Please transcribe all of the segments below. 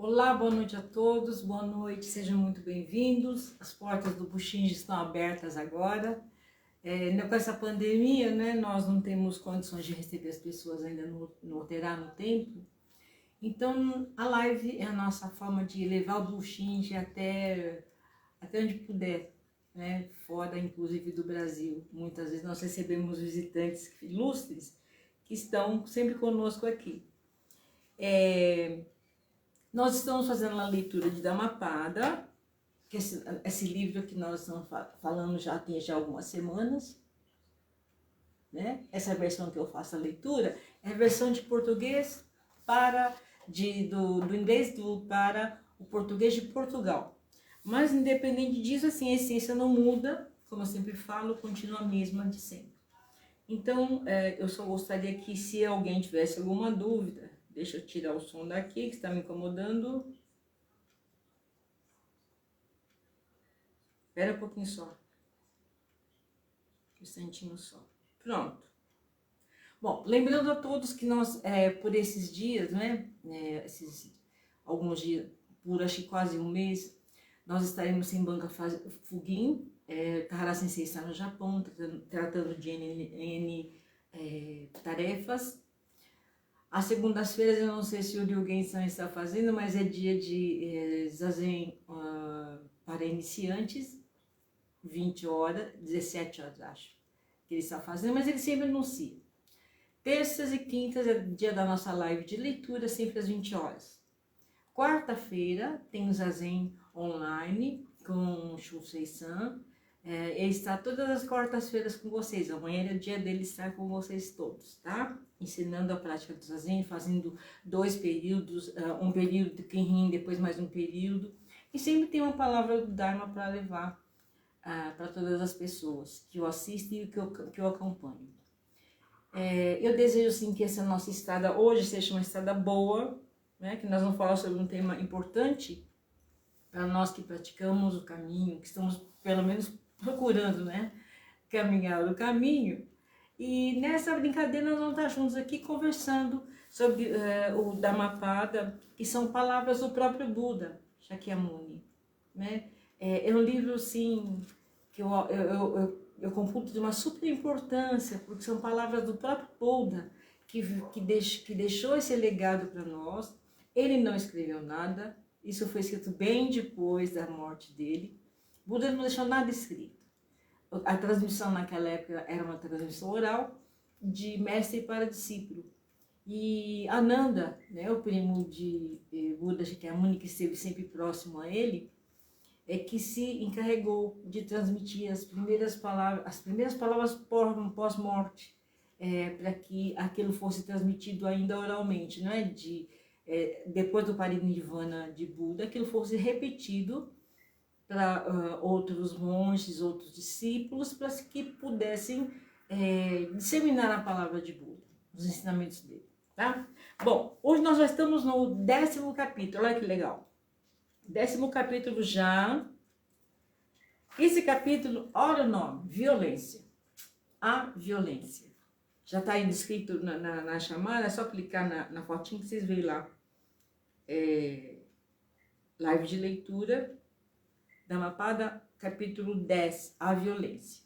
Olá, boa noite a todos, boa noite, sejam muito bem-vindos. As portas do Buchinge estão abertas agora. Com essa pandemia, né, nós não temos condições de receber as pessoas ainda no Oterá, no templo. Então, a live é a nossa forma de levar o Buchinge até onde puder, né, fora inclusive do Brasil. Muitas vezes nós recebemos visitantes ilustres que estão sempre conosco aqui. Nós estamos fazendo a leitura de Dhammapada, que esse livro que nós estamos falando já tem algumas semanas, né? Essa versão que eu faço a leitura é a versão de português do inglês para o português de Portugal. Mas independente disso, assim, a essência não muda, como eu sempre falo, continua a mesma de sempre. Então, eu só gostaria que, se alguém tivesse alguma dúvida, deixa eu tirar o som daqui, que está me incomodando. Espera um pouquinho só. Um instantinho só. Pronto. Bom, lembrando a todos que nós, por esses dias, né, alguns dias, por acho que quase um mês, nós estaremos sem Banca Fugin. Tahara Sensei está no Japão, tratando de N tarefas. Às segundas-feiras, eu não sei se o Ryugen-san está fazendo, mas é dia de Zazen para iniciantes, 20 horas, 17 horas, acho, que ele está fazendo, mas ele sempre anuncia. Terças e quintas é dia da nossa live de leitura, sempre às 20 horas. Quarta-feira tem o Zazen online com o Shusei-san. Ele está todas as quartas-feiras com vocês. Amanhã é o dia dele estar com vocês todos, tá? Ensinando a prática do Zazen, fazendo 2 períodos, um período de Kenrin, depois mais um período. E sempre tem uma palavra do Dharma para levar para todas as pessoas que o assistem e que o acompanham. Eu desejo sim que essa nossa estrada hoje seja uma estrada boa, né? Que nós vamos falar sobre um tema importante para nós que praticamos o caminho, que estamos pelo menos procurando, né, caminhar o caminho. E nessa brincadeira nós vamos estar juntos aqui conversando sobre o Dhammapada, que são palavras do próprio Buda, Shakyamuni, né? É um livro, sim, que eu computo de uma super importância, porque são palavras do próprio Buda, que deixou esse legado para nós. Ele não escreveu nada, isso foi escrito bem depois da morte dele. Buda não deixou nada escrito. A transmissão naquela época era uma transmissão oral, de mestre para discípulo. E Ananda, né, o primo de Buda Shakyamuni, que esteve sempre próximo a ele, que se encarregou de transmitir as primeiras palavras pós-morte, para que aquilo fosse transmitido ainda oralmente, não é? Depois do Parinirvana de Buda, aquilo fosse repetido para outros monges, outros discípulos, para que pudessem disseminar a palavra de Buda, os ensinamentos dele, tá? Bom, hoje nós já estamos no 10º capítulo, olha que legal. 10º capítulo já. Esse capítulo, olha o nome, violência. A violência. Já está aí escrito na chamada, é só clicar na fotinha que vocês veem lá. Live de leitura, Dhammapada, capítulo 10, a violência.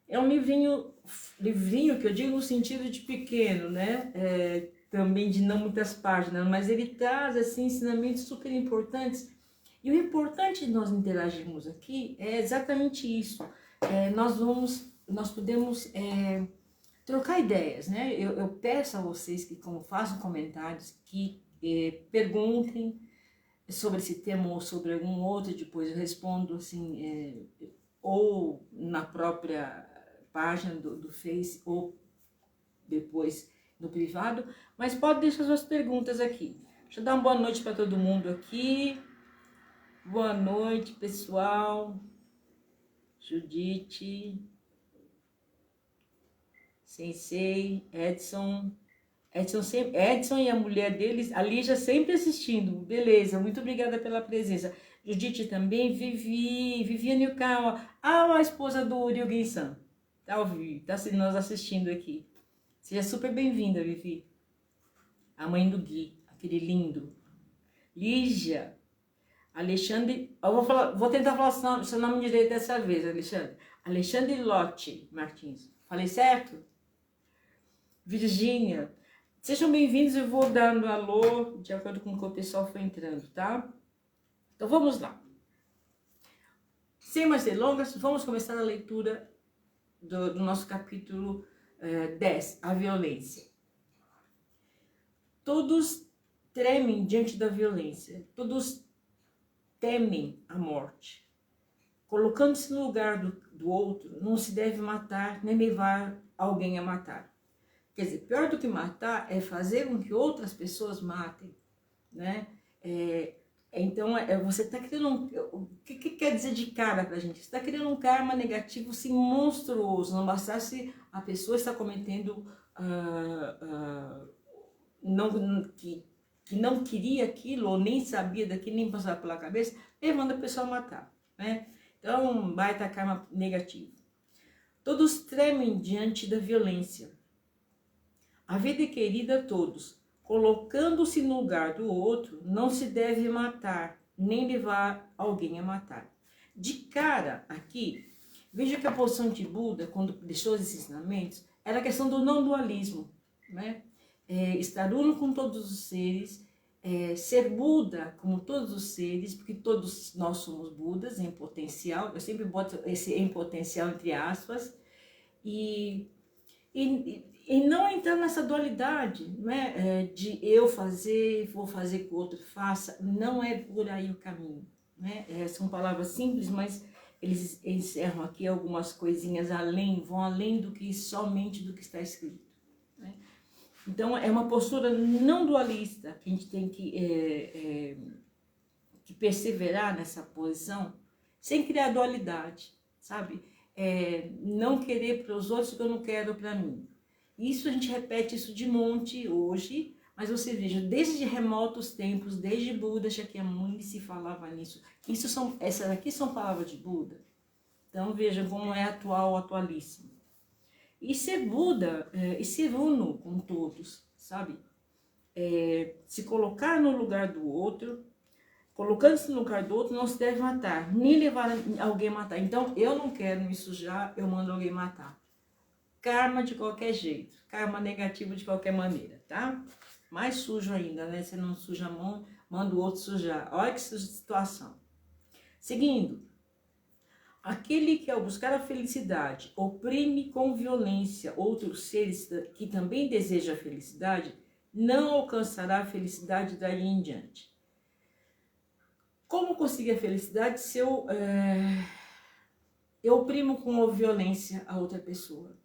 É um livrinho que eu digo no sentido de pequeno, né? Também de não muitas páginas, mas ele traz assim, ensinamentos super importantes. E o importante de nós interagirmos aqui é exatamente isso. Nós podemos trocar ideias, né? Eu peço a vocês que, como façam comentários, que perguntem sobre esse tema ou sobre algum outro, depois eu respondo assim, ou na própria página do Face, ou depois no privado, mas pode deixar suas perguntas aqui. Deixa eu dar uma boa noite para todo mundo aqui. Boa noite, pessoal. Judite, Sensei, Edson e a mulher deles, a Lígia, sempre assistindo. Beleza, muito obrigada pela presença. Judite também, Viviane Okawa, a esposa do Ryugen-san. Tá nos assistindo aqui. Seja super bem-vinda, Vivi. A mãe do Gui, aquele lindo. Lígia, Alexandre, eu vou tentar falar seu nome direito dessa vez, Alexandre. Alexandre Lotte Martins. Falei certo? Virgínia. Sejam bem-vindos, eu vou dando alô de acordo com o que o pessoal foi entrando, tá? Então vamos lá. Sem mais delongas, vamos começar a leitura do nosso capítulo 10, a violência. Todos tremem diante da violência, todos temem a morte. Colocando-se no lugar do outro, não se deve matar nem levar alguém a matar. Quer dizer, pior do que matar é fazer com que outras pessoas matem, né? Então, você está criando o que quer dizer de cara pra gente? Você está criando um karma negativo, assim, monstruoso. Não bastasse a pessoa estar cometendo que não queria aquilo, ou nem sabia daquilo, nem passava pela cabeça, levando a pessoa a matar, né? Então, baita karma negativo. Todos tremem diante da violência. A vida é querida a todos. Colocando-se no lugar do outro, não se deve matar, nem levar alguém a matar. De cara, aqui, veja que a posição de Buda, quando deixou esses ensinamentos, era a questão do não dualismo, né? Estar uno com todos os seres, ser Buda como todos os seres, porque todos nós somos Budas em potencial, eu sempre boto esse em potencial entre aspas, e não entrar nessa dualidade, né? De eu fazer, vou fazer que o outro faça, não é por aí o caminho, né? São palavras simples, mas eles encerram aqui algumas coisinhas além, vão além do que somente do que está escrito, né? Então é uma postura não dualista que a gente tem que perseverar nessa posição, sem criar dualidade, sabe? Não querer para os outros o que eu não quero para mim. Isso a gente repete isso de monte hoje, mas você veja, desde remotos tempos, desde Buda, Shakyamuni se falava nisso. Essas aqui são palavras de Buda. Então vejam como é atual, atualíssimo. E ser Buda e ser uno com todos, sabe? Se colocar no lugar do outro, colocando-se no lugar do outro, não se deve matar, nem levar alguém a matar. Então eu não quero me sujar, eu mando alguém matar. Karma de qualquer jeito, karma negativo de qualquer maneira, tá? Mais sujo ainda, né? Você não suja a mão, manda o outro sujar. Olha que situação. Seguindo, aquele que ao buscar a felicidade oprime com violência outros seres que também desejam a felicidade, não alcançará a felicidade daí em diante. Como conseguir a felicidade se eu oprimo com violência a outra pessoa?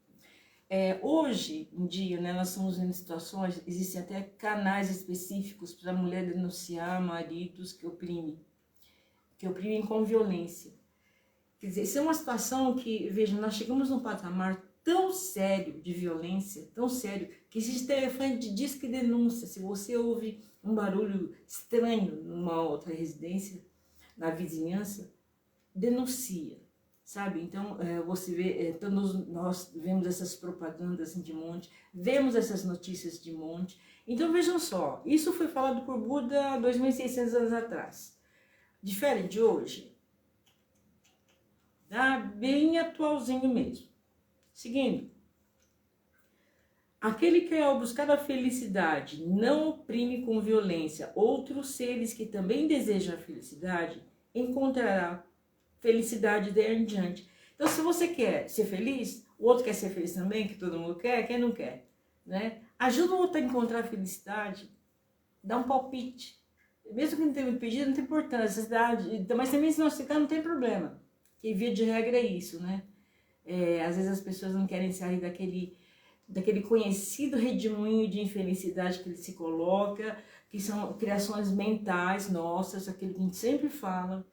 Hoje em dia, né, nós estamos vendo situações, existem até canais específicos para a mulher denunciar maridos que oprimem com violência. Quer dizer, isso é uma situação que, veja, nós chegamos num patamar tão sério de violência, tão sério, que existe telefone de disque denúncia. Se você ouve um barulho estranho numa outra residência, na vizinhança, denuncia. Sabe? Então, você vê, todos nós vemos essas propagandas assim, de monte, vemos essas notícias de monte. Então, vejam só, isso foi falado por Buda 2.600 anos atrás. Difere de hoje? Tá bem atualzinho mesmo. Seguindo. Aquele que ao buscar a felicidade não oprime com violência outros seres que também desejam a felicidade, encontrará felicidade daí em diante. Então, se você quer ser feliz, o outro quer ser feliz também, que todo mundo quer, quem não quer, né? Ajuda o outro a encontrar a felicidade, dá um palpite. Mesmo que não tenha muito pedido, não tem importância, mas também se não aceitar, não tem problema. Que via de regra é isso, né? Às vezes as pessoas não querem sair daquele conhecido redemoinho de infelicidade que ele se coloca, que são criações mentais nossas, aquilo que a gente sempre fala.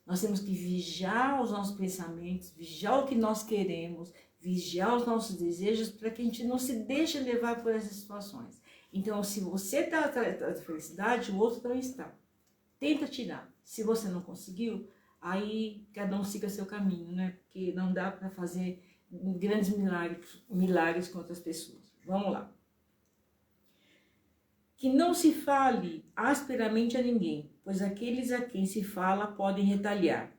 Nós temos que vigiar os nossos pensamentos, vigiar o que nós queremos, vigiar os nossos desejos para que a gente não se deixe levar por essas situações. Então, se você está atrás da felicidade, o outro também está. Tenta tirar. Se você não conseguiu, aí cada um siga seu caminho, né? Porque não dá para fazer grandes milagres com outras pessoas. Vamos lá. Que não se fale asperamente a ninguém, pois aqueles a quem se fala podem retaliar.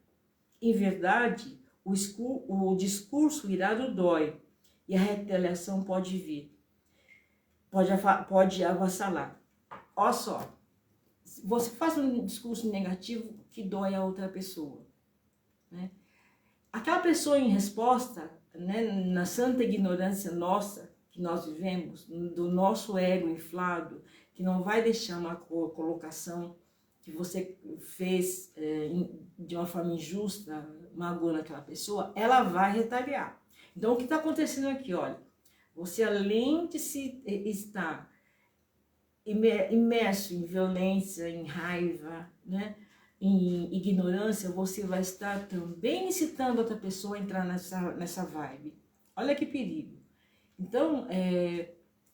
Em verdade, o discurso irado dói, e a retaliação pode vir, pode avassalar. Olha só, você faz um discurso negativo que dói a outra pessoa, né? Aquela pessoa em resposta, né, na santa ignorância nossa, que nós vivemos, do nosso ego inflado, que não vai deixar uma colocação que você fez de uma forma injusta, magoando aquela pessoa, ela vai retaliar. Então, o que está acontecendo aqui, olha, você além de se estar imerso em violência, em raiva, né, em ignorância, você vai estar também incitando outra pessoa a entrar nessa vibe. Olha que perigo. Então,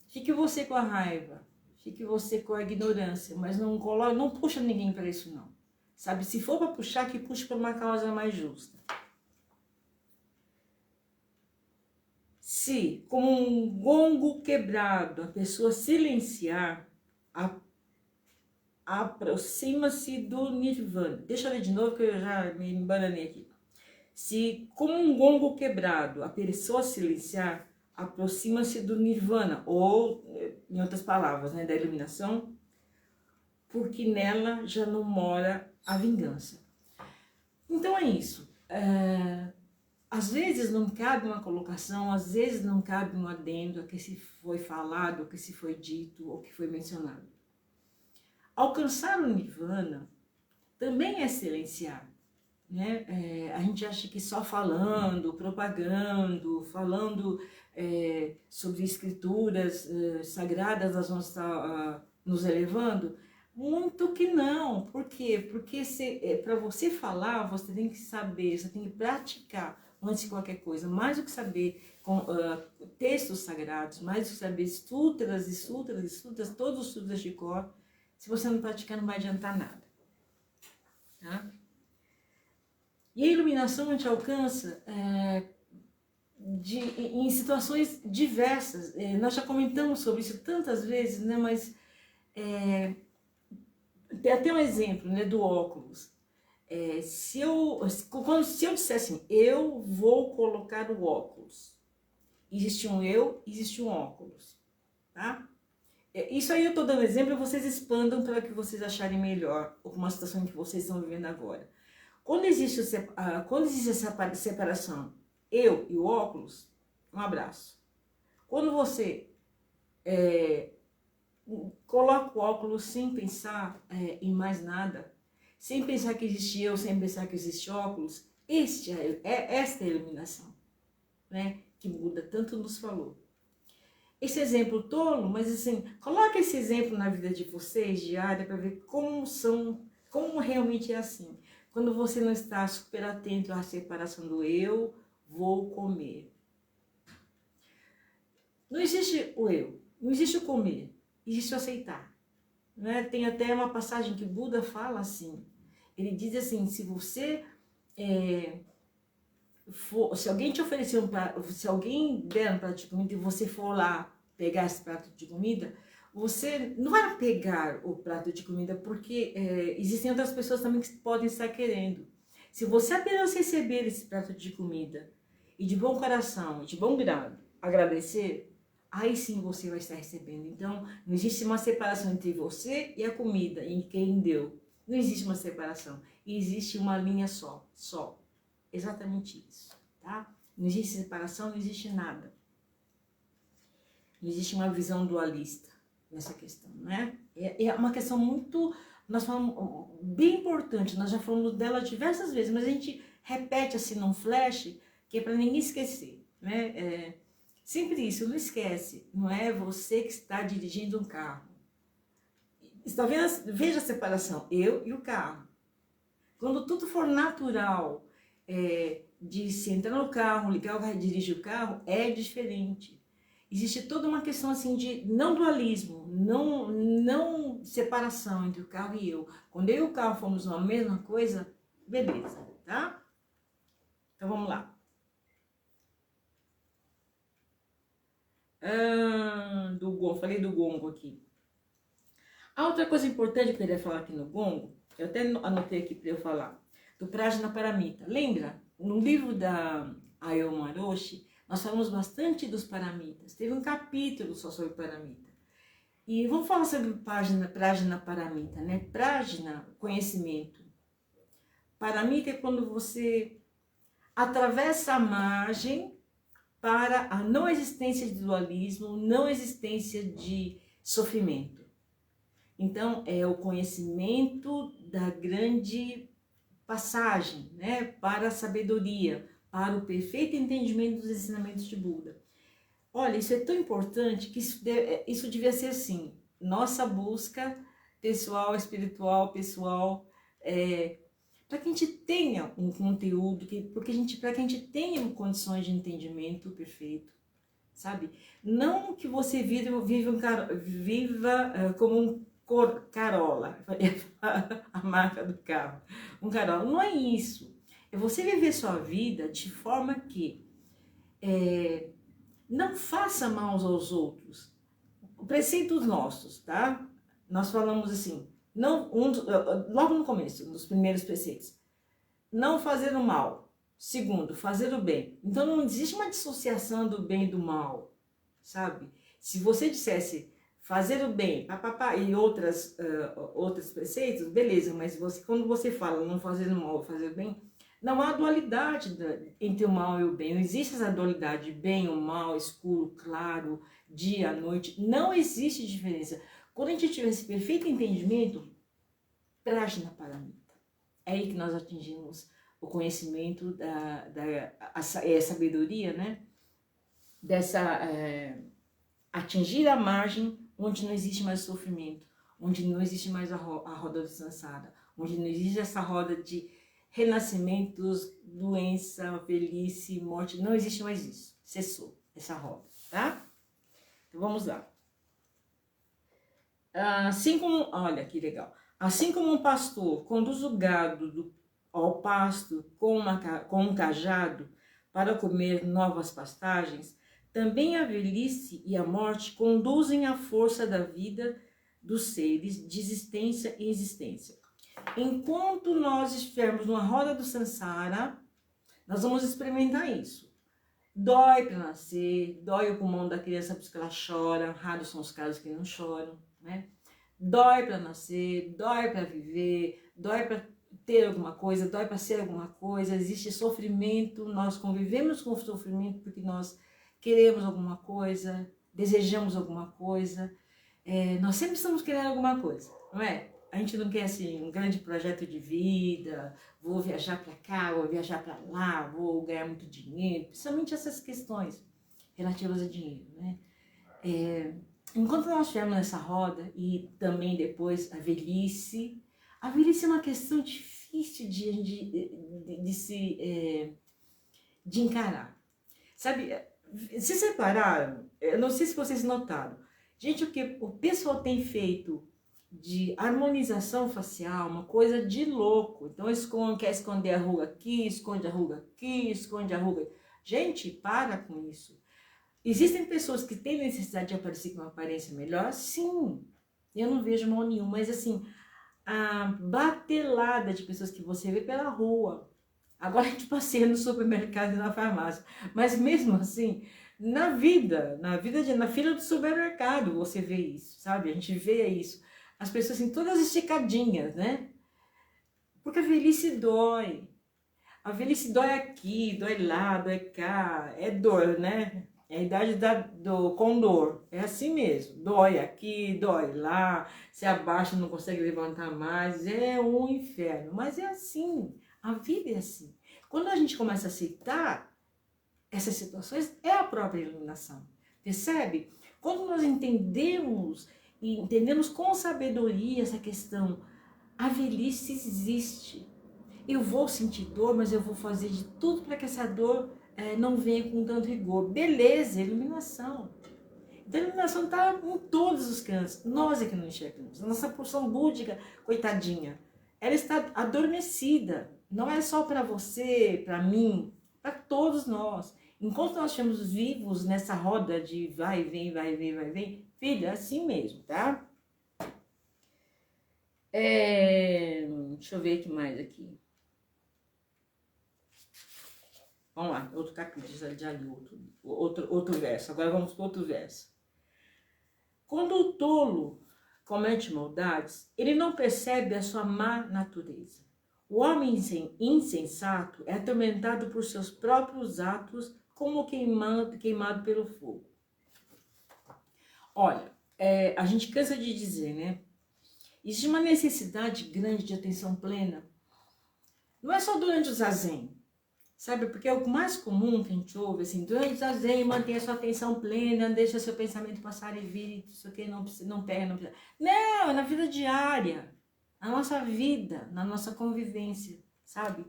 fique você com a raiva, fique você com a ignorância, mas não puxa ninguém para isso não. Sabe, se for para puxar, que puxe para uma causa mais justa. Se, como um gongo quebrado, a pessoa silenciar, aproxima-se do nirvana. Deixa eu ler de novo que eu já me embananei aqui. Se, como um gongo quebrado, a pessoa silenciar, aproxima-se do nirvana, ou, em outras palavras, né, da iluminação, porque nela já não mora a vingança. Então é isso. Às vezes não cabe uma colocação, às vezes não cabe um adendo a que se foi falado, a que se foi dito, ou que foi mencionado. Alcançar o nirvana também é silenciar, né? A gente acha que só falando, propagando, falando sobre escrituras sagradas nós vamos estar nos elevando. Muito que não. Por quê? Porque para você falar, você tem que saber, você tem que praticar antes de qualquer coisa. Mais do que saber textos sagrados, mais do que saber sutras, todos os sutras de cor, se você não praticar, não vai adiantar nada. Tá? E a iluminação a gente alcança em situações diversas. Nós já comentamos sobre isso tantas vezes, né? Mas tem até um exemplo, né, do óculos. Se eu disser assim, eu vou colocar o óculos, existe um eu, existe um óculos, tá? Isso aí eu estou dando exemplo e vocês expandam para que vocês acharem melhor uma situação que vocês estão vivendo agora. Quando existe essa separação, eu e o óculos, um abraço. Quando você coloca o óculos sem pensar em mais nada, sem pensar que existe eu, sem pensar que existe óculos, esta é a iluminação, né, que Buda tanto nos falou. Esse exemplo tolo, mas assim, coloca esse exemplo na vida de vocês diária para ver como realmente é assim. Quando você não está super atento à separação do eu, vou comer. Não existe o eu, não existe o comer, existe o aceitar. Né? Tem até uma passagem que Buda fala assim, ele diz assim, se você... se alguém te oferecer um prato, se alguém der um prato de comida e você for lá pegar esse prato de comida, você não vai pegar o prato de comida porque existem outras pessoas também que podem estar querendo. Se você apenas receber esse prato de comida e de bom coração, de bom grado, agradecer, aí sim você vai estar recebendo. Então, não existe uma separação entre você e a comida, e quem deu. Não existe uma separação, existe uma linha só. Exatamente isso, tá? Não existe separação, não existe nada. Não existe uma visão dualista nessa questão, né? É uma questão muito, nós falamos, bem importante, nós já falamos dela diversas vezes, mas a gente repete assim num flash, que é para ninguém esquecer, né? Sempre isso, não esquece, não é você que está dirigindo um carro. Está vendo? Veja a separação, eu e o carro. Quando tudo for natural, de se entrar no carro, ligar o carro e dirigir o carro, é diferente. Existe toda uma questão assim de não dualismo, não separação entre o carro e eu. Quando eu e o carro fomos uma mesma coisa, beleza, tá? Então vamos lá. Do gongo, falei do gongo aqui. A outra coisa importante que eu queria falar aqui no gongo eu até anotei aqui para eu falar, do Prajnaparamita. Lembra? No livro da Ayoma Roshi, nós falamos bastante dos paramitas. Teve um capítulo só sobre paramita. E vamos falar sobre Prajnaparamita, né? Prajna, conhecimento. Paramita é quando você atravessa a margem para a não existência de dualismo, não existência de sofrimento. Então, é o conhecimento da grande passagem, né, para a sabedoria, para o perfeito entendimento dos ensinamentos de Buda. Olha, isso é tão importante que isso devia ser assim, nossa busca pessoal, espiritual, pessoal, para que a gente tenha um conteúdo, para que a gente tenha condições de entendimento perfeito, sabe? Não que você viva como um Carola, a marca do carro, um Carola, não é isso. É você viver sua vida de forma que não faça mal aos outros. Preceitos nossos, tá? Nós falamos assim, logo no começo, nos primeiros preceitos, não fazer o mal. Segundo, fazer o bem. Então não existe uma dissociação do bem e do mal, sabe? Se você dissesse fazer o bem, e outros preceitos, beleza, mas quando você fala não fazer o mal, fazer o bem, não há dualidade entre o mal e o bem. Não existe essa dualidade, bem ou mal, escuro, claro, dia, noite. Não existe diferença. Quando a gente tiver esse perfeito entendimento, Prajnaparamita. É aí que nós atingimos o conhecimento, a sabedoria, né? Atingir a margem onde não existe mais sofrimento, onde não existe mais a roda do samsara, onde não existe essa roda de renascimentos, doença, velhice, morte, não existe mais isso. Cessou essa roda, tá? Então vamos lá. Assim como, olha que legal. Assim como um pastor conduz o gado ao pasto com um cajado para comer novas pastagens, também a velhice e a morte conduzem a força da vida dos seres de existência e existência. Enquanto nós estivermos numa roda do samsara, nós vamos experimentar isso. Dói para nascer, dói o pulmão da criança porque ela chora, raros são os casos que não choram, né? Dói para nascer, dói para viver, dói para ter alguma coisa, dói para ser alguma coisa, existe sofrimento, nós convivemos com o sofrimento porque nós queremos alguma coisa, desejamos alguma coisa, nós sempre estamos querendo alguma coisa, não é? A gente não quer assim, um grande projeto de vida, vou viajar para cá, vou viajar para lá, vou ganhar muito dinheiro, principalmente essas questões relativas a dinheiro, né? Enquanto nós estivermos nessa roda e também depois a velhice é uma questão difícil de encarar. Sabe, se separaram, eu não sei se vocês notaram, gente, o que o pessoal tem feito de harmonização facial, uma coisa de louco. Então quer esconder a ruga aqui, esconde a ruga aqui, esconde a ruga. Gente, para com isso. Existem pessoas que têm necessidade de aparecer com uma aparência melhor? Sim, eu não vejo mal nenhum, mas assim, a batelada de pessoas que você vê pela rua. Agora a gente passeia no supermercado e na farmácia, mas mesmo assim, na fila do supermercado você vê isso, sabe? A gente vê isso. As pessoas assim, todas esticadinhas, né? Porque a velhice dói. A velhice dói aqui, dói lá, dói cá. É dor, né? É a idade com dor. É assim mesmo. Dói aqui, dói lá. Se abaixa, não consegue levantar mais. É um inferno. Mas é assim. A vida é assim. Quando a gente começa a aceitar essas situações, é a própria iluminação. Percebe? Quando nós entendemos com sabedoria essa questão, a velhice existe. Eu vou sentir dor, mas eu vou fazer de tudo para que essa dor não venha com tanto rigor. Beleza, iluminação. Então a iluminação está em todos os cantos. Nós é que não enxergamos. A nossa porção búdica, coitadinha, ela está adormecida. Não é só para você, para mim, para todos nós. Enquanto nós estamos vivos nessa roda de vai, vem, vai, vem, vai, vem, filha, é assim mesmo, tá? Deixa eu ver o que mais aqui. Vamos lá, outro capítulo, já li outro verso. Agora vamos para outro verso. Quando o tolo comete maldades, ele não percebe a sua má natureza. O homem insensato é atormentado por seus próprios atos, como queimado pelo fogo. Olha, a gente cansa de dizer, né? Existe uma necessidade grande de atenção plena. Não é só durante o zazen, sabe? Porque é o mais comum que a gente ouve, assim, durante o zazen, mantenha sua atenção plena, não deixa seu pensamento passar e vir, isso aqui não pega, não precisa. Não, é na vida diária, na nossa vida, na nossa convivência, sabe?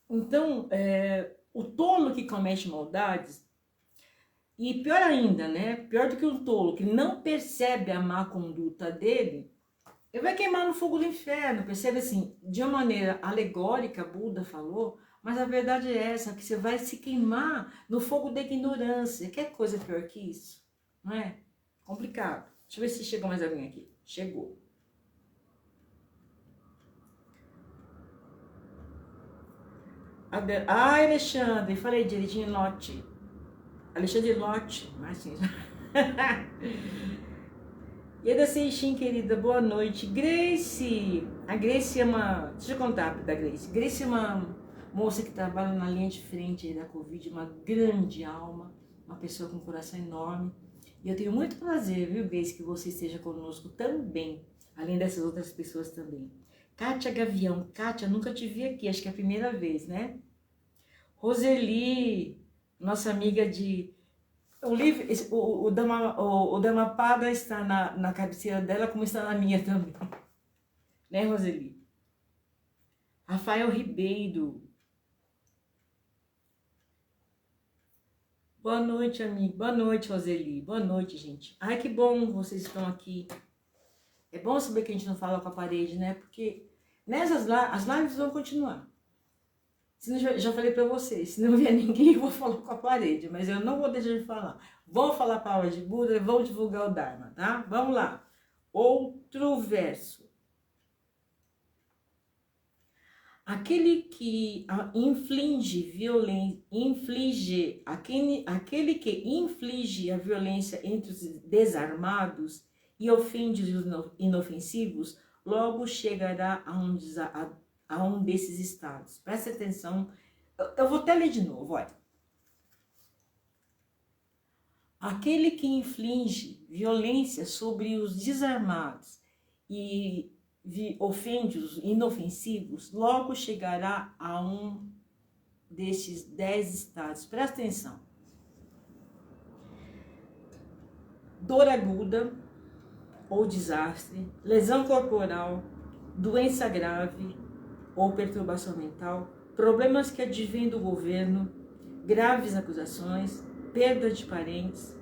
Então, o tolo que comete maldades, e pior ainda, né? Pior do que o tolo que não percebe a má conduta dele, ele vai queimar no fogo do inferno. Percebe assim, de uma maneira alegórica, Buda falou, mas a verdade é essa, que você vai se queimar no fogo da ignorância. Que coisa pior que isso, não é? Complicado. Deixa eu ver se chegou mais alguém aqui. Chegou. Alexandre, falei direitinho, Lote. Alexandre Lote, mas assim. Ieda Seixin, querida, boa noite. Grace, a Grace é uma... Deixa eu contar da Grace. Grace é uma moça que trabalha na linha de frente da Covid, uma grande alma, uma pessoa com um coração enorme. E eu tenho muito prazer, viu, Grace, que você esteja conosco também, além dessas outras pessoas também. Kátia Gavião, Kátia, nunca te vi aqui, acho que é a primeira vez, né? Roseli, nossa amiga de... O livro, o Dhammapada está na cabeceira dela, como está na minha também. Né, Roseli? Rafael Ribeiro. Boa noite, amigo. Boa noite, Roseli. Boa noite, gente. Ai, que bom que vocês estão aqui. É bom saber que a gente não fala com a parede, né? Porque as lives vão continuar. Já falei pra vocês, se não vier ninguém, eu vou falar com a parede, mas eu não vou deixar de falar. Vou falar a palavra de Buda e vou divulgar o Dharma, tá? Vamos lá. Outro verso. Aquele que aquele que inflige a violência entre os desarmados e ofende os inofensivos, logo chegará a um desses estados. Presta atenção, eu vou até ler de novo, olha. Aquele que inflige violência sobre os desarmados e ofende os inofensivos, logo chegará a um desses 10 estados. Presta atenção. Dor aguda ou desastre, lesão corporal, doença grave ou perturbação mental, problemas que advêm do governo, graves acusações, perda de parentes,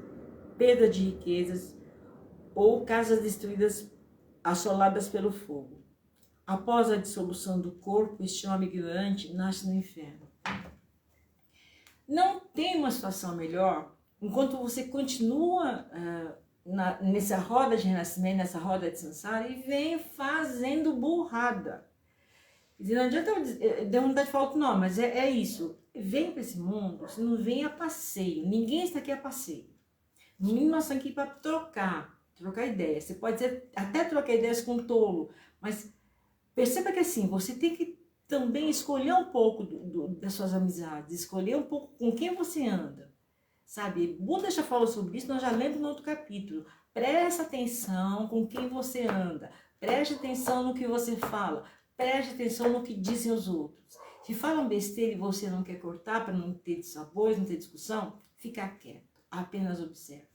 perda de riquezas ou casas destruídas, assoladas pelo fogo. Após a dissolução do corpo, este homem ignorante nasce no inferno. Não tem uma situação melhor enquanto você continua nessa roda de renascimento, nessa roda de samsara e vem fazendo burrada. Não adianta eu dar vontade de falar outro nome, mas é isso. Vem para esse mundo, você não vem a passeio. Ninguém está aqui a passeio. No mínimo nós estamos aqui para trocar ideias. Você pode até trocar ideias com um tolo, mas perceba que assim, você tem que também escolher um pouco das suas amizades, escolher um pouco com quem você anda, sabe? Buda já falou sobre isso, nós já lemos no outro capítulo. Presta atenção com quem você anda, preste atenção no que você fala, preste atenção no que dizem os outros. Se falam besteira e você não quer cortar para não ter dissabores, não ter discussão, fica quieto, apenas observa.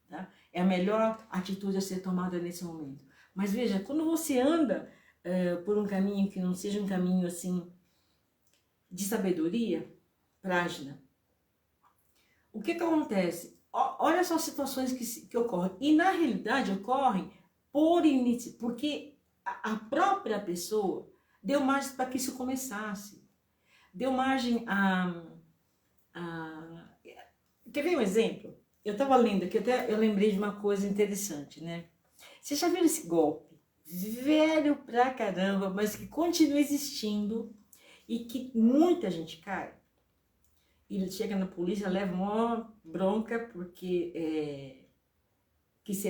Tá? É a melhor atitude a ser tomada nesse momento. Mas veja, quando você anda por um caminho que não seja um caminho assim de sabedoria, prágina, o que acontece? Olha só as situações que ocorrem. E na realidade ocorrem porque a própria pessoa deu margem para que isso começasse. Deu margem a... Quer ver um exemplo? Eu estava lendo aqui, até eu lembrei de uma coisa interessante, né? Você já viu esse golpe? velho pra caramba, mas que continua existindo e que muita gente cai. E chega na polícia, leva uma bronca porque quis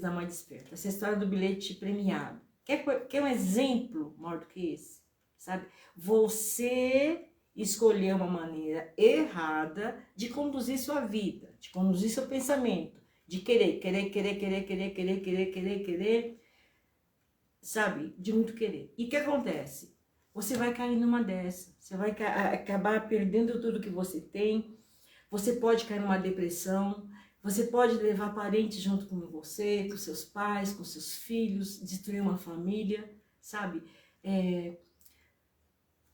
dar uma desperta. Essa história do bilhete premiado. Quer um exemplo maior do que esse? Sabe? Você escolheu uma maneira errada de conduzir sua vida, de conduzir seu pensamento, de querer, sabe? De muito querer. E o que acontece? Você vai cair numa dessa, você vai acabar perdendo tudo que você tem, você pode cair numa depressão, você pode levar parentes junto com você, com seus pais, com seus filhos, destruir uma família, sabe?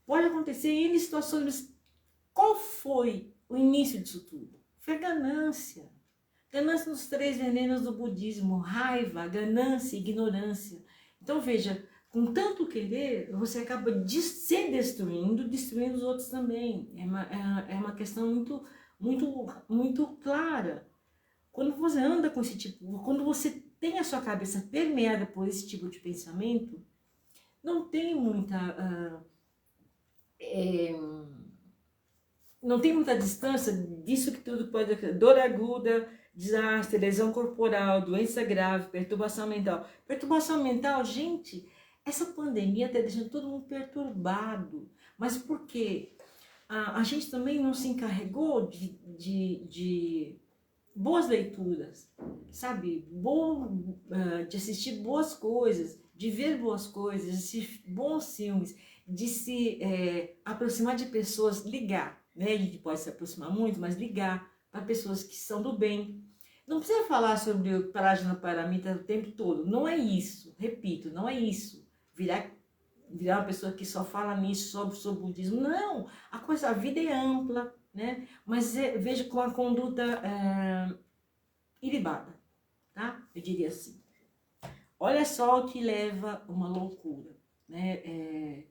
Pode acontecer em situações, mas qual foi o início disso tudo? Foi a ganância. Ganância nos 3 venenos do budismo: raiva, ganância e ignorância. Então veja, com tanto querer, você acaba se destruindo os outros também. É uma questão muito clara. Quando você anda com esse tipo, quando você tem a sua cabeça permeada por esse tipo de pensamento, não tem muita distância disso que tudo pode acontecer. Dor aguda, desastre, lesão corporal, doença grave, perturbação mental. Perturbação mental, gente, essa pandemia está deixando todo mundo perturbado. Mas por quê? A gente também não se encarregou de boas leituras, sabe? De assistir boas coisas, de ver boas coisas, de assistir bons filmes, de se aproximar de pessoas, ligar, né? A gente pode se aproximar muito, mas ligar para pessoas que são do bem. Não precisa falar sobre o Prajna Paramita o tempo todo, não é isso, repito, não é isso. Virar uma pessoa que só fala nisso, sobre o budismo, não, a vida é ampla, né? Mas veja com a conduta ilibada, tá? Eu diria assim. Olha só o que leva uma loucura, né?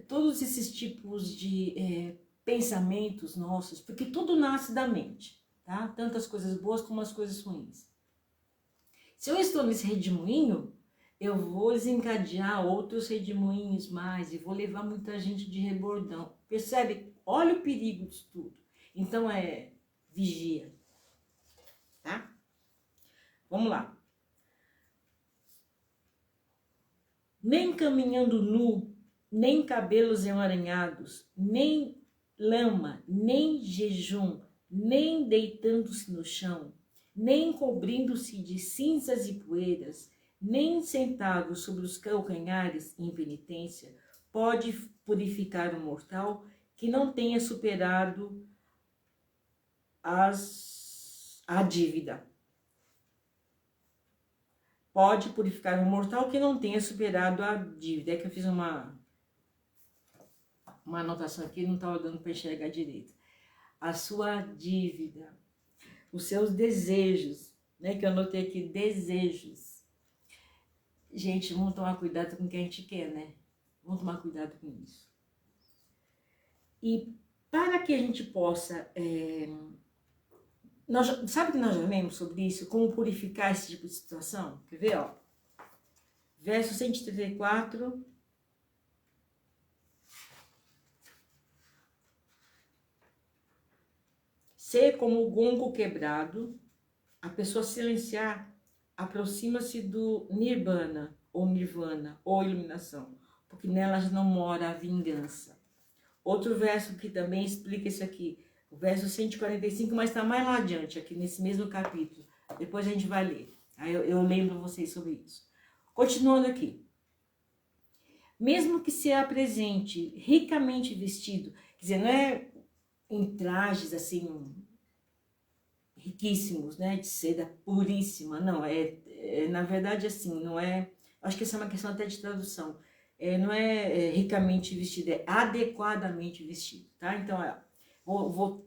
Todos esses tipos de pensamentos nossos, porque tudo nasce da mente, tá? Tanto as coisas boas como as coisas ruins. Se eu estou nesse redemoinho, eu vou desencadear outros redemoinhos mais e vou levar muita gente de rebordão. Percebe? Olha o perigo disso tudo. Então vigia, tá? Vamos lá. Nem caminhando nu, nem cabelos emaranhados, nem lama, nem jejum, nem deitando-se no chão, nem cobrindo-se de cinzas e poeiras, nem sentado sobre os calcanhares em penitência, pode purificar um mortal que não tenha superado a dívida. Pode purificar um mortal que não tenha superado a dívida. É que eu fiz uma anotação aqui, não estava dando para enxergar direito. A sua dívida, os seus desejos, né? Que eu anotei aqui, desejos. Gente, vamos tomar cuidado com o que a gente quer, né? Vamos tomar cuidado com isso. E para que a gente possa... sabe que nós já lemos sobre isso? Como purificar esse tipo de situação? Quer ver, ó? Verso 134. Ser como o gongo quebrado, a pessoa silenciar, aproxima-se do nirvana, ou iluminação, porque nela já não mora a vingança. Outro verso que também explica isso aqui, o verso 145, mas está mais lá adiante, aqui nesse mesmo capítulo. Depois a gente vai ler. Aí eu lembro vocês sobre isso. Continuando aqui. Mesmo que se apresente ricamente vestido, quer dizer, não é em trajes assim riquíssimos, né, de seda puríssima, não, na verdade assim, não é, acho que essa é uma questão até de tradução, não é ricamente vestido, é adequadamente vestido, tá? Então, vou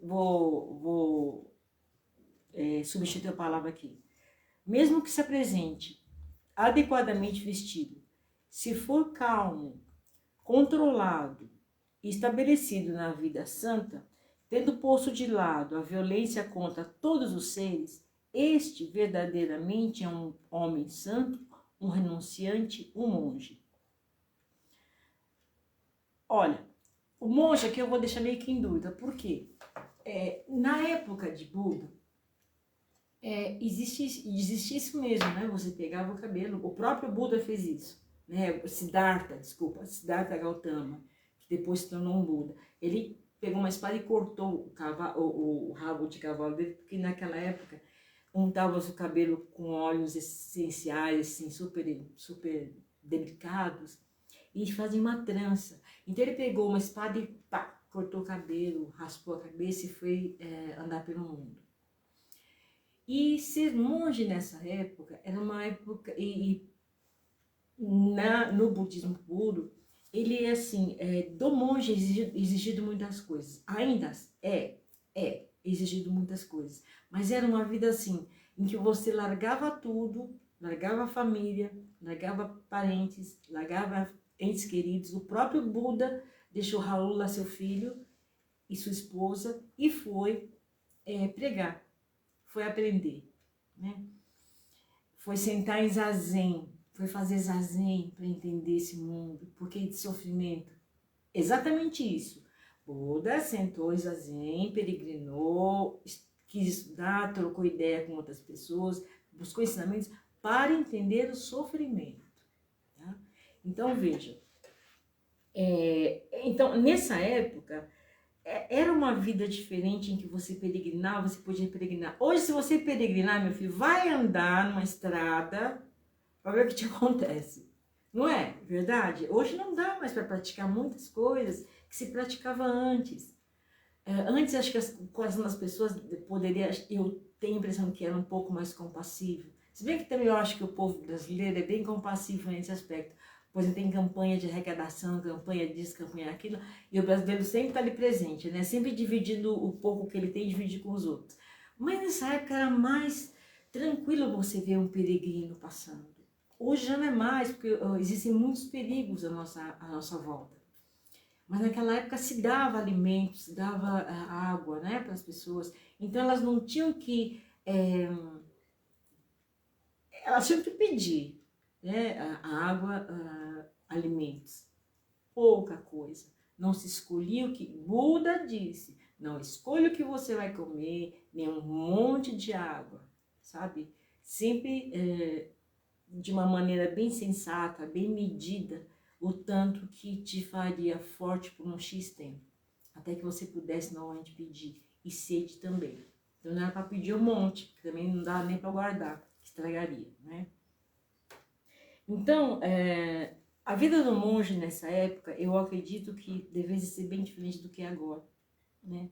substituir a palavra aqui. Mesmo que se apresente adequadamente vestido, se for calmo, controlado e estabelecido na vida santa, tendo posto de lado a violência contra todos os seres, este verdadeiramente é um homem santo, um renunciante, um monge. Olha, o monge aqui eu vou deixar meio que em dúvida, por quê? Na época de Buda, existia isso mesmo, né? Você pegava o cabelo, o próprio Buda fez isso, né? Siddhartha Gautama, que depois se tornou um Buda. Ele pegou uma espada e cortou o rabo de cavalo dele, porque naquela época untava o cabelo com óleos essenciais, assim, super delicados, e fazia uma trança. Então ele pegou uma espada e pá, cortou o cabelo, raspou a cabeça e foi andar pelo mundo. E ser monge nessa época era uma época, no budismo puro, ele é assim, do monge exigido muitas coisas. Ainda é exigido muitas coisas. Mas era uma vida assim, em que você largava tudo, largava a família, largava parentes, largava entes queridos. O próprio Buda deixou Raula, seu filho, e sua esposa, e foi pregar, foi aprender, né? Foi sentar em zazen, foi fazer zazen para entender esse mundo, porque de sofrimento. Exatamente isso. Buda sentou em zazen, peregrinou, quis estudar, trocou ideia com outras pessoas, buscou ensinamentos para entender o sofrimento. Tá? Então, veja, então, nessa época, era uma vida diferente em que você peregrinava, você podia peregrinar. Hoje, se você peregrinar, meu filho, vai andar numa estrada para ver o que te acontece. Não é verdade? Hoje não dá mais para praticar muitas coisas que se praticava antes. Antes, acho que as pessoas poderiam, eu tenho a impressão que era um pouco mais compassivo. Se bem que também eu acho que o povo brasileiro é bem compassivo nesse aspecto. Pois tem campanha de arrecadação, campanha disso, campanha daquilo, e o brasileiro sempre está ali presente, né? Sempre dividindo o pouco que ele tem, dividir com os outros. Mas nessa época era mais tranquilo você ver um peregrino passando. Hoje já não é mais, porque existem muitos perigos à nossa volta. Mas naquela época se dava alimentos, se dava água, né, para as pessoas. Então elas não tinham que... elas tinham que pedir, né, a água, alimentos. Pouca coisa. Não se escolhia o que... Buda disse, não escolha o que você vai comer, nem um monte de água, sabe? Sempre de uma maneira bem sensata, bem medida, o tanto que te faria forte por um X tempo, até que você pudesse novamente pedir, e sede também. Então não era para pedir um monte, que também não dá nem para guardar, estragaria, né? Então, a vida do monge nessa época, eu acredito que devesse ser bem diferente do que é agora, né?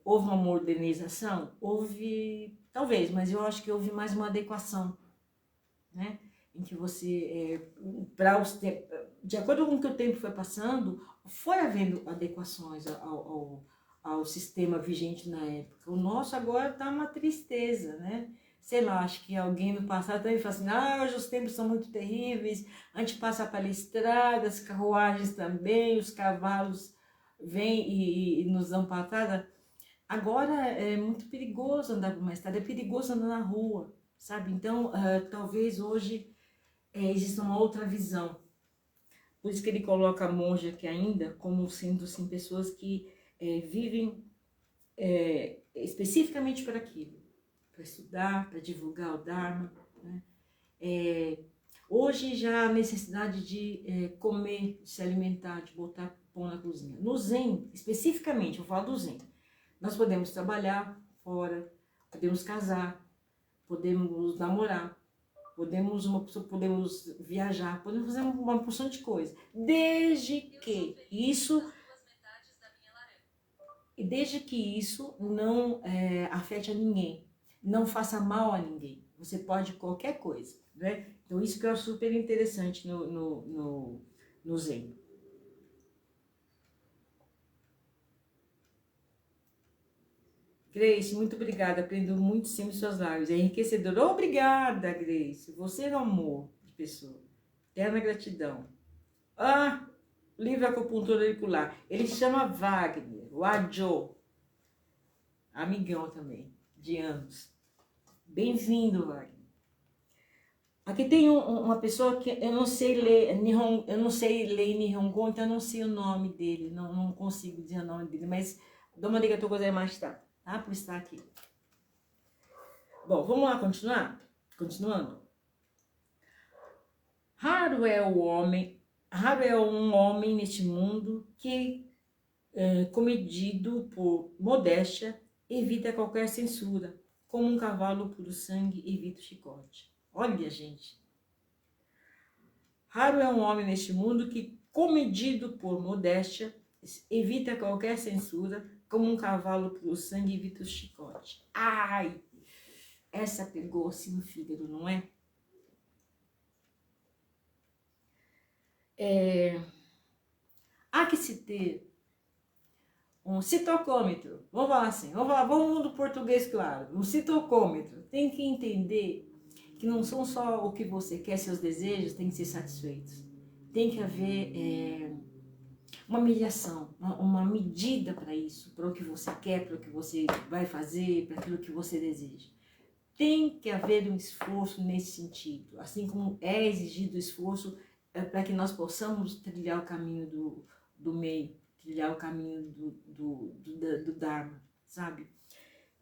Houve uma modernização? Houve, talvez, mas eu acho que houve mais uma adequação, né? Em que você, de acordo com o que o tempo foi passando, foi havendo adequações ao sistema vigente na época. O nosso agora está uma tristeza, né? Sei lá, acho que alguém no passado também fala assim, hoje os tempos são muito terríveis, a gente passa pela estrada, as carruagens também, os cavalos vêm e nos dão patada. Agora é muito perigoso andar por uma estrada, é perigoso andar na rua, sabe? Então, talvez hoje exista uma outra visão. Por isso que ele coloca a monja aqui ainda como sendo assim, pessoas que vivem especificamente para aquilo, para estudar, para divulgar o Dharma, né? Hoje já a necessidade de comer, de se alimentar, de botar pão na cozinha. No Zen, especificamente, eu falo do Zen, nós podemos trabalhar fora, podemos casar, podemos namorar, podemos viajar, podemos fazer uma porção de coisa, desde que isso não afete a ninguém, não faça mal a ninguém. Você pode qualquer coisa, né? Então isso que é super interessante no Zen. Grace, muito obrigada, aprendo muito sempre suas lives, é enriquecedor. Obrigada, Grace, você é um amor de pessoa, eterna gratidão. Livro Acupuntura Auricular, ele chama Wagner, o Ajo, amigão também, de anos. Bem-vindo, Wagner. Aqui tem uma pessoa que eu não sei ler Nihongo, então eu não sei o nome dele, não consigo dizer o nome dele, mas domo arigatou gozaimashita, tá? Por estar aqui. Bom, vamos lá continuar? Continuando. Raro é um homem neste mundo que, comedido por modéstia, evita qualquer censura, como um cavalo puro sangue evita o chicote. Olha, gente. Raro é um homem neste mundo que, comedido por modéstia, evita qualquer censura, como um cavalo puro sangue evita o chicote. Ai! Essa pegou assim no fígado, não é? Há que se ter um citocômetro, vamos falar assim, vamos do português claro, um citocômetro. Tem que entender que não são só o que você quer, seus desejos têm que ser satisfeitos. Tem que haver uma mediação, uma medida para isso, para o que você quer, para o que você vai fazer, para aquilo que você deseja. Tem que haver um esforço nesse sentido, assim como é exigido esforço para que nós possamos trilhar o caminho do meio, trilhar o caminho do Dharma, sabe?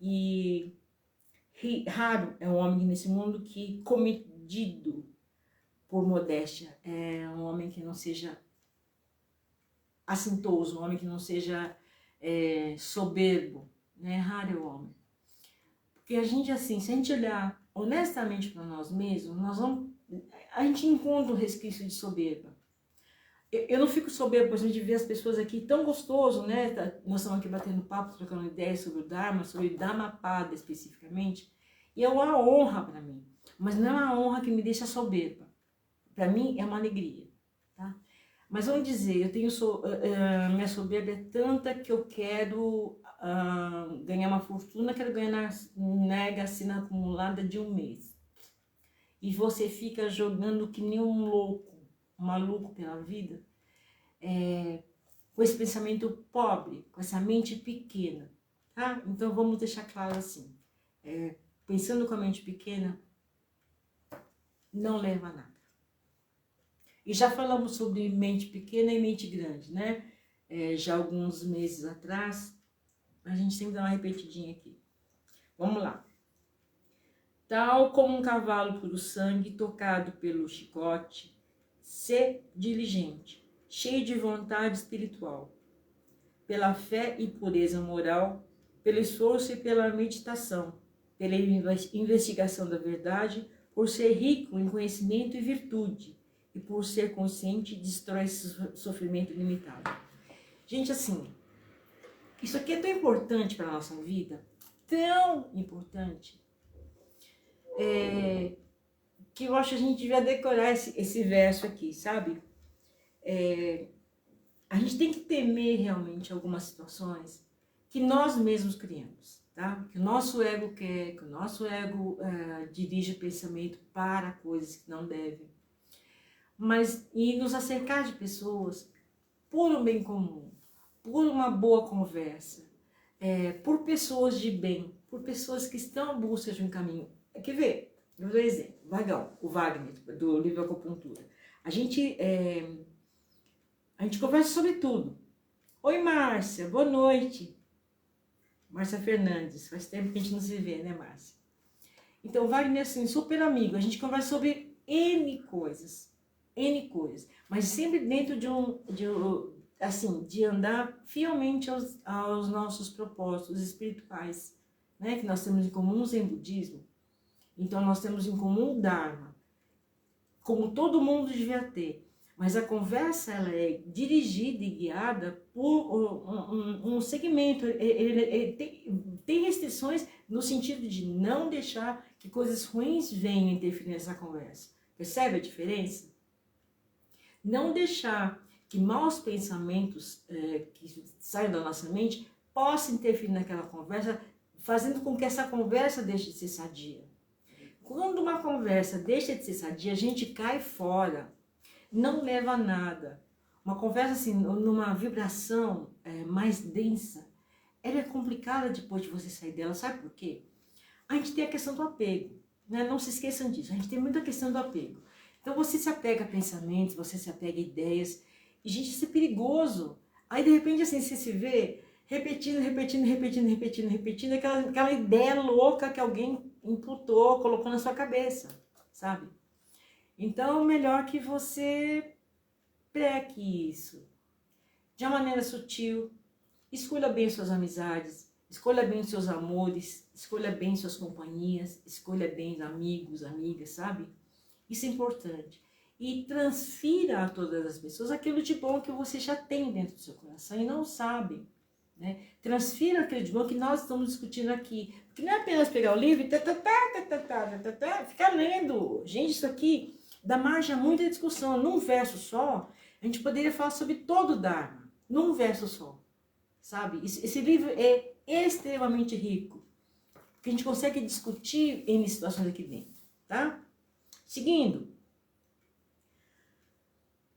E raro é um homem nesse mundo que, comedido por modéstia, é um homem que não seja assintoso, um homem que não seja soberbo, né? Raro é o homem. Porque a gente, assim, se a gente olhar honestamente para nós mesmos, a gente encontra um resquício de soberba. Eu não fico soberbo, por exemplo, de ver as pessoas aqui tão gostoso, né? Nós estamos aqui batendo papo, trocando ideias sobre o Dharma, sobre o Dhammapada especificamente, e é uma honra para mim, mas não é uma honra que me deixa soberba. Para mim é uma alegria, tá? Mas vamos dizer, eu tenho minha soberba é tanta que eu quero ganhar uma fortuna, quero ganhar na Mega Sena acumulada de um mês. E você fica jogando que nem um louco, um maluco pela vida, com esse pensamento pobre, com essa mente pequena, tá? Então vamos deixar claro assim, pensando com a mente pequena, não leva a nada. E já falamos sobre mente pequena e mente grande, né? Já alguns meses atrás, a gente sempre dá uma repetidinha aqui. Vamos lá. Tal como um cavalo puro sangue tocado pelo chicote, ser diligente, cheio de vontade espiritual, pela fé e pureza moral, pelo esforço e pela meditação, pela investigação da verdade, por ser rico em conhecimento e virtude, e por ser consciente, destrói esse sofrimento limitado. Gente, assim, isso aqui é tão importante para a nossa vida, tão importante, que eu acho que a gente devia decorar esse verso aqui, sabe? A gente tem que temer realmente algumas situações que nós mesmos criamos, tá? Que o nosso ego quer, que o nosso ego dirige o pensamento para coisas que não devem. Mas, e nos acercar de pessoas por um bem comum, por uma boa conversa, por pessoas de bem, por pessoas que estão à busca de um caminho. Quer ver? Eu dou um exemplo. O Wagner, do livro Acupuntura. A gente conversa sobre tudo. Oi, Márcia, boa noite. Márcia Fernandes, faz tempo que a gente não se vê, né, Márcia? Então, o Wagner, assim, super amigo. A gente conversa sobre N coisas, mas sempre dentro de andar fielmente aos nossos propósitos espirituais, né, que nós temos em comum em budismo. Então nós temos em comum o Dharma, como todo mundo devia ter. Mas a conversa ela é dirigida e guiada por um segmento. Tem restrições no sentido de não deixar que coisas ruins venham interferir nessa conversa. Percebe a diferença? Não deixar que maus pensamentos que saiam da nossa mente possam interferir naquela conversa, fazendo com que essa conversa deixe de ser sadia. Quando uma conversa deixa de ser sadia, a gente cai fora, não leva a nada. Uma conversa assim, numa vibração mais densa, ela é complicada depois de você sair dela. Sabe por quê? A gente tem a questão do apego. né? Não se esqueçam disso, a gente tem muita questão do apego. Então você se apega a pensamentos, você se apega a ideias, e gente, isso é perigoso. Aí de repente assim, você se vê repetindo aquela ideia louca que alguém imputou, colocou na sua cabeça, sabe? Então, melhor que você pregue isso de uma maneira sutil, escolha bem suas amizades, escolha bem seus amores, escolha bem suas companhias, escolha bem amigos, amigas, sabe? Isso é importante. E transfira a todas as pessoas aquilo de bom que você já tem dentro do seu coração e não sabe. Né? Transfira aquilo de bom que nós estamos discutindo aqui. Porque não é apenas pegar o livro e ficar lendo. Gente, isso aqui dá margem a muita discussão. Num verso só, a gente poderia falar sobre todo o Dharma. Num verso só. Sabe? Esse livro é extremamente rico. Que a gente consegue discutir em situações aqui dentro. Tá? Seguindo.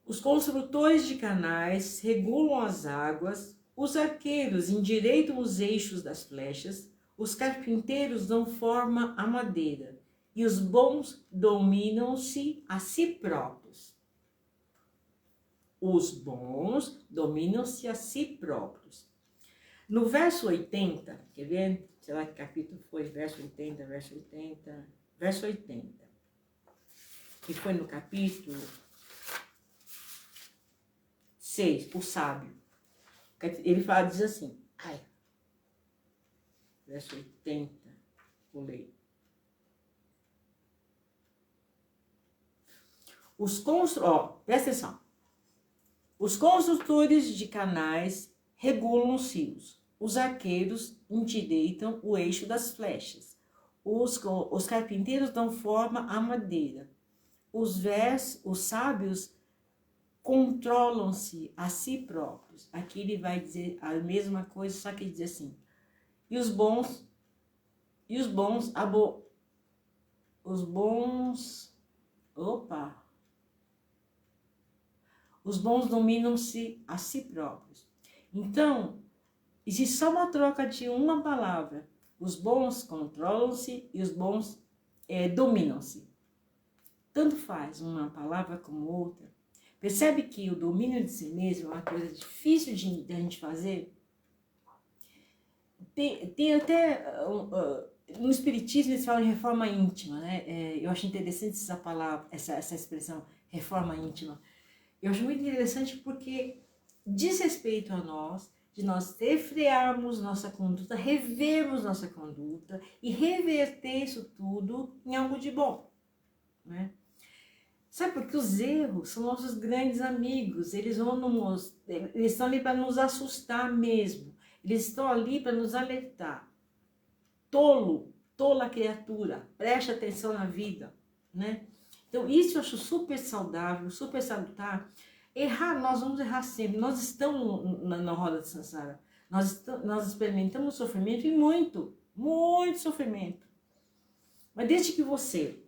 Os construtores de canais regulam as águas, os arqueiros endireitam os eixos das flechas, os carpinteiros dão forma à madeira, e os bons dominam-se a si próprios. Os bons dominam-se a si próprios. No verso 80, quer ver? Sei lá que capítulo foi, verso 80, que foi no capítulo 6, o sábio. Ele fala, diz assim, verso 80, pulei. Presta atenção. Os construtores de canais regulam os rios. Os arqueiros endireitam o eixo das flechas. Os carpinteiros dão forma à madeira. Os sábios controlam-se a si próprios. Aqui ele vai dizer a mesma coisa, só que ele diz assim, os bons dominam-se a si próprios. Então, existe só uma troca de uma palavra. Os bons controlam-se e os bons dominam-se. Tanto faz uma palavra como outra. Percebe que o domínio de si mesmo é uma coisa difícil de a gente fazer? Tem até, no Espiritismo eles falam em reforma íntima, né? Eu acho interessante essa palavra, essa expressão, reforma íntima. Eu acho muito interessante porque diz respeito a nós, de nós refrearmos nossa conduta, revermos nossa conduta e reverter isso tudo em algo de bom, né? Sabe, porque os erros são nossos grandes amigos, eles estão ali para nos assustar mesmo, eles estão ali para nos alertar. Tola criatura, preste atenção na vida, né? Então isso eu acho super saudável, super salutar. Errar, nós vamos errar sempre, nós estamos na roda de Sansara, nós experimentamos sofrimento e muito sofrimento. Mas desde que você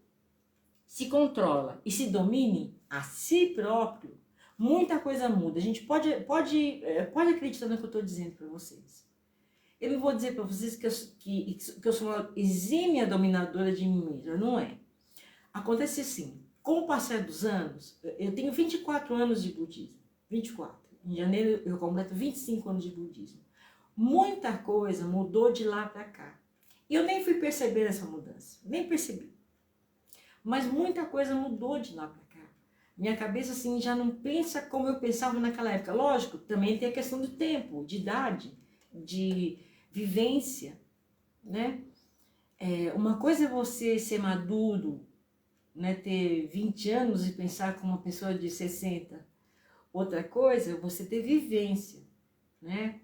se controla e se domine a si próprio, muita coisa muda. A gente pode acreditar no que eu estou dizendo para vocês. Eu não vou dizer para vocês que eu sou uma exímia dominadora de mim mesma, não é. Acontece assim, com o passar dos anos, eu tenho 24 anos de budismo, 24. Em janeiro eu completo 25 anos de budismo. Muita coisa mudou de lá para cá. E eu nem fui perceber essa mudança, nem percebi. Mas muita coisa mudou de lá para cá. Minha cabeça assim já não pensa como eu pensava naquela época. Lógico, também tem a questão do tempo, de idade, de vivência, né? Uma coisa é você ser maduro, né, ter 20 anos e pensar como uma pessoa de 60. Outra coisa é você ter vivência, né?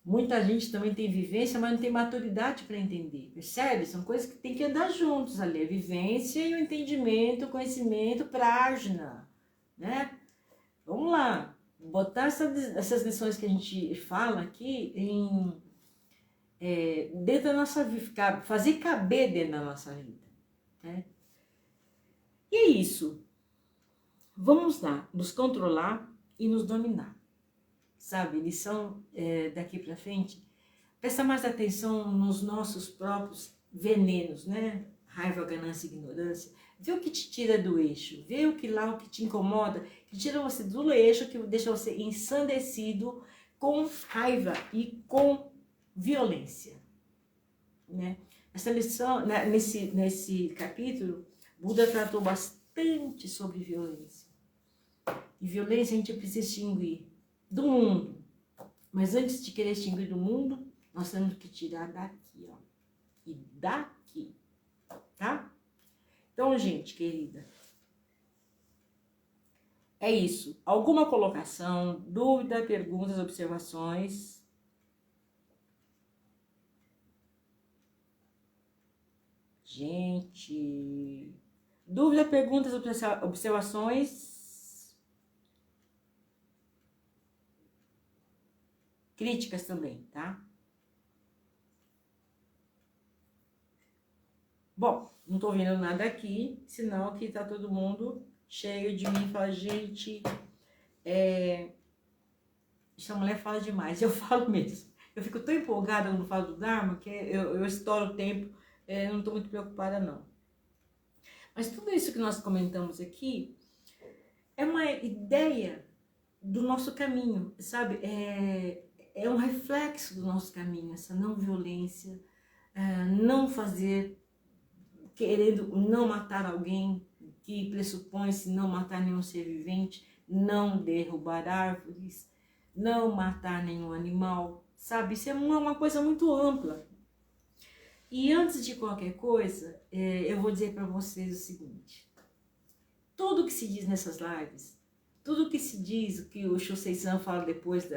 Muita gente também tem vivência, mas não tem maturidade para entender, percebe? São coisas que tem que andar juntos ali, a vivência e o entendimento, o conhecimento, prajna, né? Vamos lá, botar essas lições que a gente fala aqui dentro da nossa vida, fazer caber dentro da nossa vida, né? E é isso. Vamos lá, nos controlar e nos dominar. Sabe, lição daqui para frente, presta mais atenção nos nossos próprios venenos, né? raiva, ganância e ignorância, vê o que te tira do eixo, vê o que te incomoda, que tira você do eixo, que deixa você ensandecido com raiva e com violência, né? Essa lição, né, nesse capítulo, Buda tratou bastante sobre violência. E violência a gente precisa extinguir do mundo. Mas antes de querer extinguir do mundo, nós temos que tirar daqui, ó. E daqui, tá? Então, gente querida, é isso. Alguma colocação, dúvida, perguntas, observações? Gente, dúvida, perguntas, observações? Críticas também, tá? Bom, não tô vendo nada aqui, senão aqui tá todo mundo cheio de mim, fala, gente, essa mulher fala demais, eu falo mesmo. Eu fico tão empolgada quando falo do Dharma, que eu estouro o tempo, não tô muito preocupada não. Mas tudo isso que nós comentamos aqui é uma ideia do nosso caminho, sabe? É um reflexo do nosso caminho, essa não violência, não fazer, querendo não matar alguém, que pressupõe-se não matar nenhum ser vivente, não derrubar árvores, não matar nenhum animal, sabe? Isso é uma coisa muito ampla. E antes de qualquer coisa, eu vou dizer para vocês o seguinte: tudo que se diz nessas lives, tudo que se diz, o que o Shosei-san fala depois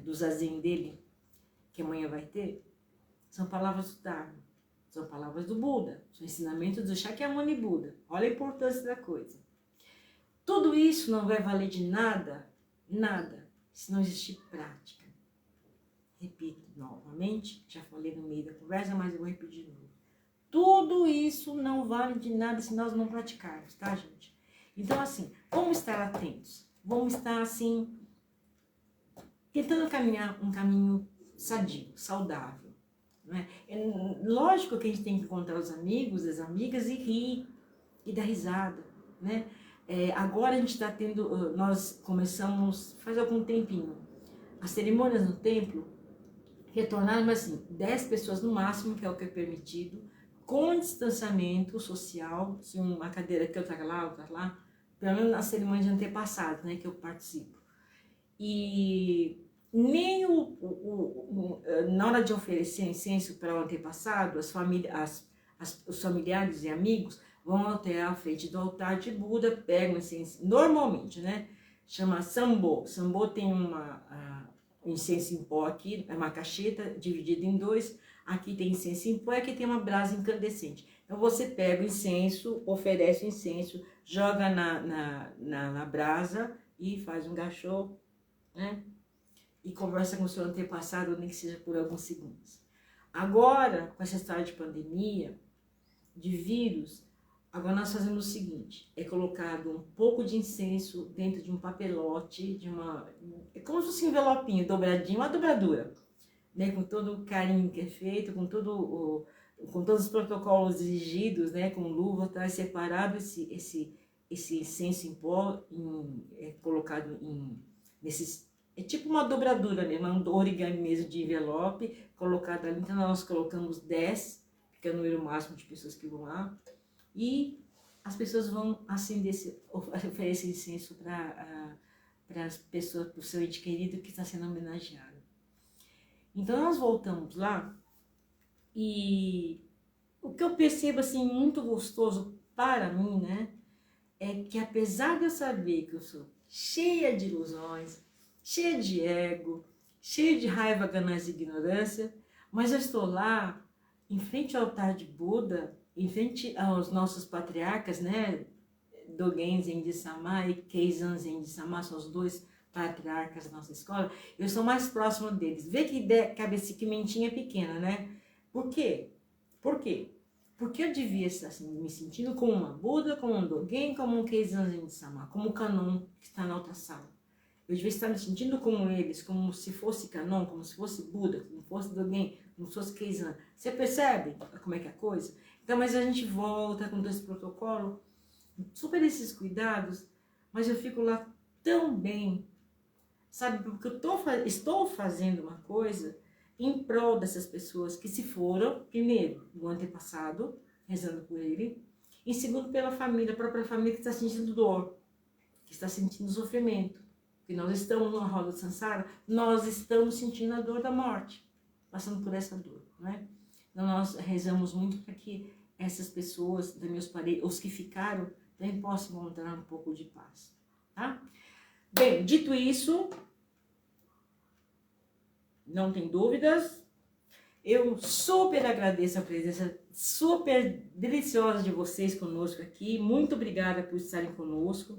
do zazen dele, que amanhã vai ter, são palavras do Dharma, são palavras do Buda, são ensinamentos do Shakyamuni Buda. Olha a importância da coisa. Tudo isso não vai valer de nada, se não existir prática. Repito novamente, já falei no meio da conversa, mas eu vou repetir de novo. Tudo isso não vale de nada se nós não praticarmos, tá, gente? Então, assim, vamos estar atentos, vamos estar, assim, tentando caminhar um caminho sadio, saudável, né? Lógico que a gente tem que encontrar os amigos, as amigas e rir, e dar risada, né? Agora a gente está tendo, nós começamos faz algum tempinho, as cerimônias no templo retornaram, mas assim, 10 pessoas no máximo, que é o que é permitido, com distanciamento social, se uma cadeira aqui, outra lá, pelo menos nas cerimônias antepassadas, né, que eu participo. E nem na hora de oferecer incenso para o antepassado, os familiares e amigos vão até a frente do altar de Buda, pegam incenso, normalmente, né, chama Sambo. Sambo tem incenso em pó aqui, é uma cacheta dividida em dois, aqui tem incenso em pó e aqui tem uma brasa incandescente. Então você pega o incenso, oferece o incenso, joga na brasa e faz um gachô, né? E conversa com o seu antepassado, nem que seja por alguns segundos. Agora, com essa história de pandemia, de vírus, agora nós fazemos o seguinte: é colocado um pouco de incenso dentro de um papelote, é como se fosse um envelopinho dobradinho, uma dobradura, né, com todo o carinho que é feito, com todos os protocolos exigidos, né, com luva, tá separado esse incenso em pó, colocado nesses, é tipo uma dobradura mesmo, um origami mesmo de envelope, colocado ali. Então nós colocamos 10, que é o número máximo de pessoas que vão lá, e as pessoas vão acender, oferecer incenso para as pessoas, para o seu ente querido que está sendo homenageado. Então nós voltamos lá, e o que eu percebo assim muito gostoso para mim, né, é que apesar de eu saber que eu sou cheia de ilusões, cheia de ego, cheia de raiva, ganância e ignorância, mas eu estou lá em frente ao altar de Buda, em frente aos nossos patriarcas, né, Dogen Zenji-sama e Keizan Zenji-sama, são os dois patriarcas da nossa escola. Eu sou mais próxima deles. Vê que que mentinha pequena, né? Por quê? Porque eu devia estar assim, me sentindo como uma Buda, como um Dogen, como um Keizan Zenji-sama, como o Kanon que está na outra sala. Eu devia estar me sentindo como eles, como se fosse Kanon, como se fosse Buda, como se fosse Dogen, como se fosse Keizan. Você percebe como é que é a coisa? Então, mas a gente volta com esse protocolo, super esses cuidados, mas eu fico lá tão bem, sabe? Porque eu estou fazendo uma coisa em prol dessas pessoas que se foram, primeiro, do antepassado, rezando por ele, e segundo, pela família, a própria família que está sentindo dor, que está sentindo sofrimento. Porque nós estamos numa roda de Sansara, nós estamos sentindo a dor da morte, passando por essa dor, né? Então nós rezamos muito para que essas pessoas, meus parentes, os que ficaram, também possam encontrar um pouco de paz, tá? Bem, dito isso, não tem dúvidas, eu super agradeço a presença super deliciosa de vocês conosco aqui, muito obrigada por estarem conosco.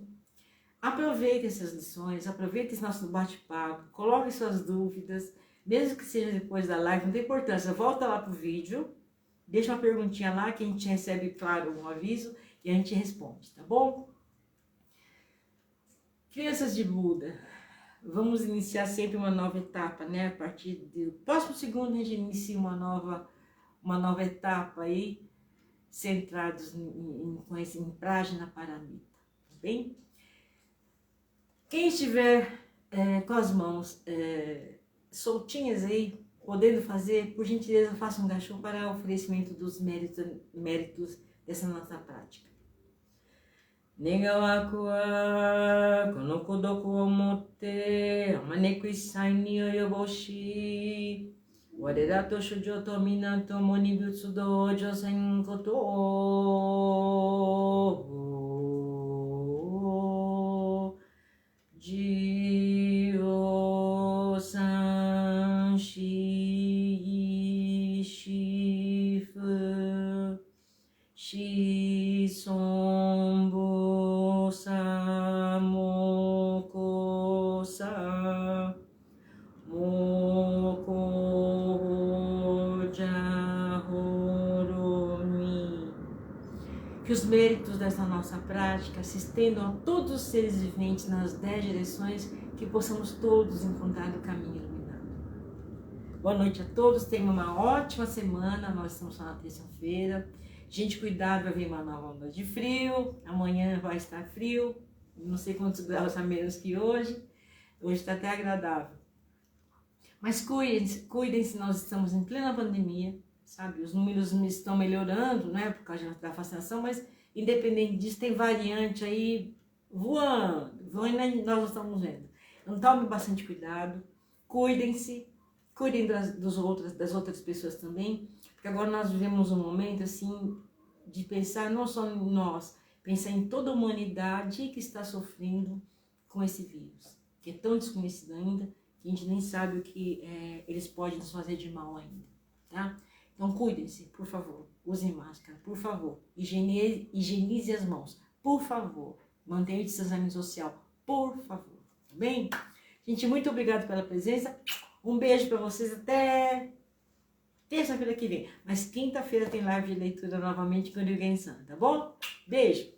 Aproveite essas lições, aproveite esse nosso bate-papo, coloque suas dúvidas, mesmo que seja depois da live, não tem importância, volta lá pro vídeo, deixa uma perguntinha lá que a gente recebe, claro, um aviso e a gente responde, tá bom? Crianças de Buda, vamos iniciar sempre uma nova etapa, né? A partir do próximo segundo a gente inicia uma nova etapa aí, centrados em Prajna Paramita, tá bem? Quem estiver com as mãos soltinhas aí, podendo fazer, por gentileza, faça um gachô para o oferecimento dos méritos dessa nossa prática. Negawaku wa kono kodoku o motte amaneku issai ni oyoboshi warera to shujo to minato monibutsu dojo senkoto Jio san shi shifu shi sombo sa moko sa moko jahoromi. Que os méritos dessa nossa prática se estendam a todos os seres viventes nas 10 direções, que possamos todos encontrar o caminho iluminado. Boa noite a todos, tenham uma ótima semana, nós estamos só na terça-feira. Gente, cuidado, vai vir uma nova onda de frio, amanhã vai estar frio, não sei quantos graus a menos que hoje está até agradável. Mas cuidem-se, nós estamos em plena pandemia, sabe? Os números estão melhorando, né, por causa da vacinação, mas independente disso, tem variante aí voando, nós estamos vendo. Então tome bastante cuidado, cuidem-se, cuidem das outras pessoas também, porque agora nós vivemos um momento assim de pensar não só em nós, pensar em toda a humanidade que está sofrendo com esse vírus, que é tão desconhecido ainda, que a gente nem sabe o que eles podem nos fazer de mal ainda, tá? Então cuidem-se, por favor, usem máscara, por favor, higienize as mãos, por favor, mantenha o distanciamento social, por favor, tá bem? Gente, muito obrigada pela presença, um beijo para vocês, até terça-feira que vem, mas quinta-feira tem live de leitura novamente com o Ryugen-san, tá bom? Beijo!